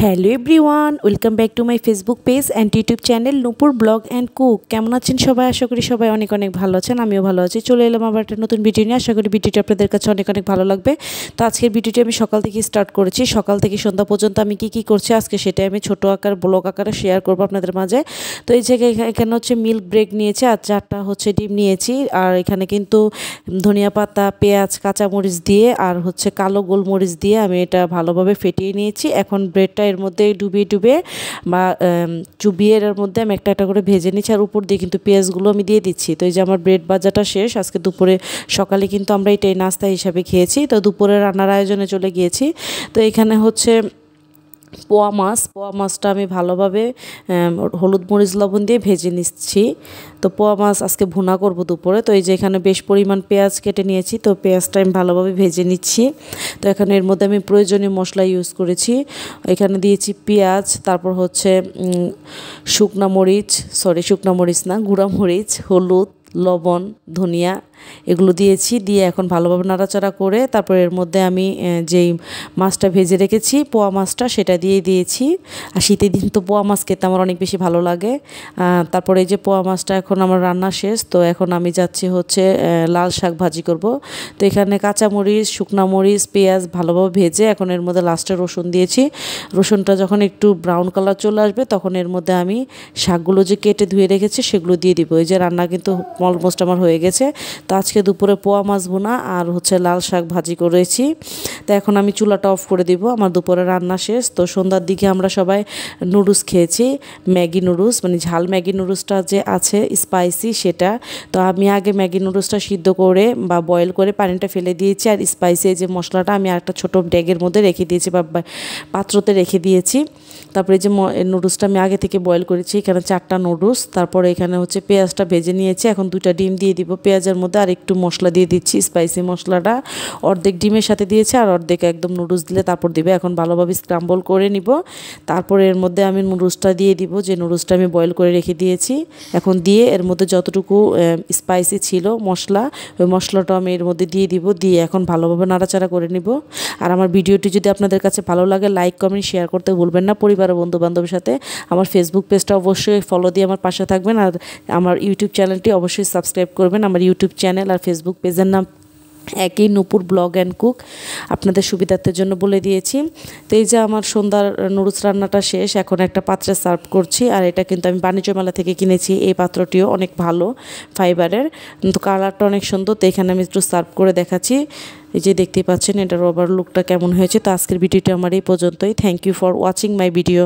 Hello everyone, welcome back to my Facebook page and YouTube channel Nupur blog and cook. কেমন আছেন সবাই? আশা করি সবাই অনেক অনেক ভালো আছেন। আমিও ভালো আছি। চলে এলাম আবার একটা নতুন ভিডিও নিয়ে। আশা করি ভিডিওটি আপনাদের কাছে অনেক অনেক ভালো লাগবে। তো আজকের ভিডিওটি আমি সকাল থেকে স্টার্ট করেছি। সকাল থেকে সন্ধ্যা পর্যন্ত আমি কি করছি আজকে সেটাই আমি ছোটো আকার ব্লগ আকারে শেয়ার করবো আপনাদের মাঝে। তো এই জায়গায় এখানে হচ্ছে মিল্ক ব্রেক নিয়েছি আর 4টা হচ্ছে ডিম নিয়েছি। আর এখানে কিন্তু ধনিয়া পাতা, পেঁয়াজ, কাঁচামরিচ দিয়ে আর হচ্ছে কালো গোলমরিচ দিয়ে আমি এটা ভালোভাবে ফেটিয়ে নিয়েছি। এখন ব্রেডটা এর মধ্যে ডুবিয়ে বা চুবিয়ে এর মধ্যে আমি একটা একটা করে ভেজে নিচ্ছি। আর উপর দিয়ে কিন্তু পেঁয়াজগুলো আমি দিয়ে দিচ্ছি। তো এই যে আমার ব্রেড ভাজাটা শেষ। আজকে দুপুরে সকালে কিন্তু আমরা এটাই নাস্তা হিসাবে খেয়েছি। তো দুপুরে রান্নার আয়োজনে চলে গিয়েছি। তো এখানে হচ্ছে পোয়া মাছটা আমি ভালোভাবে হলুদ মরিচ লবণ দিয়ে ভেজে নিচ্ছি। তো পোয়া মাছ আজকে ভুনা করব দুপুরে। তো এই যে এখানে বেশ পরিমাণ পেঁয়াজ কেটে নিয়েছি। তো পেঁয়াজটা আমি ভালোভাবে ভেজে নিচ্ছি। তো এখানে এর মধ্যে আমি প্রয়োজনীয় মশলা ইউজ করেছি। এখানে দিয়েছি পেঁয়াজ, তারপর হচ্ছে শুকনা মরিচ না, গুঁড়া মরিচ, হলুদ, লবণ, ধনিয়া এগুলো দিয়েছি। দিয়ে এখন ভালোভাবে নাড়াচাড়া করে তারপর এর মধ্যে আমি যেই মাছটা ভেজে রেখেছি পোয়া মাছটা সেটা দিয়ে দিয়েছি। আর শীতের দিন তো পোয়া মাছ খেতে আমার অনেক বেশি ভালো লাগে। তারপরে এই যে পোয়া মাছটা এখন আমার রান্না শেষ। তো এখন আমি যাচ্ছি হচ্ছে লাল শাক ভাজি করব। তো এখানে কাঁচামরিচ, শুকনা মরিচ, পেঁয়াজ ভালোভাবে ভেজে এখন এর মধ্যে লাস্টে রসুন দিয়েছি। রসুনটা যখন একটু ব্রাউন কালার চলে আসবে তখন এর মধ্যে আমি শাকগুলো যে কেটে ধুয়ে রেখেছি সেগুলো দিয়ে দিব। এই যে রান্না কিন্তু অলমোস্ট আমার হয়ে গেছে। তো আজকে দুপুরে পোয়া মাছ ভুনা আর হচ্ছে লাল শাক ভাজি করেছি। তো এখন আমি চুলাটা অফ করে দিব। আমার দুপুরে রান্না শেষ। তো সন্ধ্যার দিকে আমরা সবাই নুডলস খেয়েছি, ম্যাগি নুডলস, মানে ঝাল ম্যাগি নুডলসটা যে আছে স্পাইসি সেটা। তো আমি আগে ম্যাগি নুডলসটা সিদ্ধ করে বা বয়েল করে পানিটা ফেলে দিয়েছি। আর স্পাইসি যে মশলাটা আমি একটা ছোটো ড্যাগের মধ্যে রেখে দিয়েছি বা পাত্রতে রেখে দিয়েছি। তারপরে যে নুডলসটা আমি আগে থেকে বয়েল করেছি, এখানে 4টা নুডলস। তারপরে এখানে হচ্ছে পেঁয়াজটা ভেজে নিয়েছি। এখন 2টা ডিম দিয়ে দিব পেঁয়াজের মধ্যে। আর একটু মশলা দিয়ে দিচ্ছি, স্পাইসি মশলাটা অর্ধেক ডিমের সাথে দিয়েছি আর অর্ধেক একদম নুডলস দিলে তারপর দিবে। এখন ভালোভাবে স্ক্রাম্বল করে নিব। তারপরে এর মধ্যে আমি নুডলসটা দিয়ে দিব, যে নুডলসটা আমি বয়েল করে রেখে দিয়েছি। এখন দিয়ে এর মধ্যে যতটুকু স্পাইসি ছিল মশলা, ওই মশলাটা আমি এর মধ্যে দিয়ে দিব। দিয়ে এখন ভালোভাবে নাড়াচাড়া করে নিব। আর আমার ভিডিওটি যদি আপনাদের কাছে ভালো লাগে লাইক, কমেন্ট, শেয়ার করতে ভুলবেন না। পরিবার ও বন্ধু বান্ধবের সাথে আমার ফেসবুক পেজটা অবশ্যই ফলো দিয়ে আমার পাশে থাকবেন। আর আমার ইউটিউব চ্যানেলটি অবশ্যই সাবস্ক্রাইব করবেন। আমার ইউটিউব চ্যানেল আর ফেসবুক পেজের নাম একই, নূপুর ব্লগ অ্যান্ড কুক। আপনাদের সুবিধার্থের জন্য বলে দিয়েছি। তো এই যে আমার সন্ধ্যার নুডলস রান্নাটা শেষ। এখন একটা পাত্রে সার্ভ করছি। আর এটা কিন্তু আমি বাণিজ্য মেলা থেকে কিনেছি। এই পাত্রটিও অনেক ভালো, ফাইবারের, কিন্তু কালারটা অনেক সুন্দর। তো এখানে আমি একটু সার্ভ করে দেখাচ্ছি। এই যে দেখতেই পাচ্ছেন এটার ওভার লুকটা কেমন হয়েছে। তো আজকের ভিডিওটা আমার এই পর্যন্তই। Thank you for watching my video.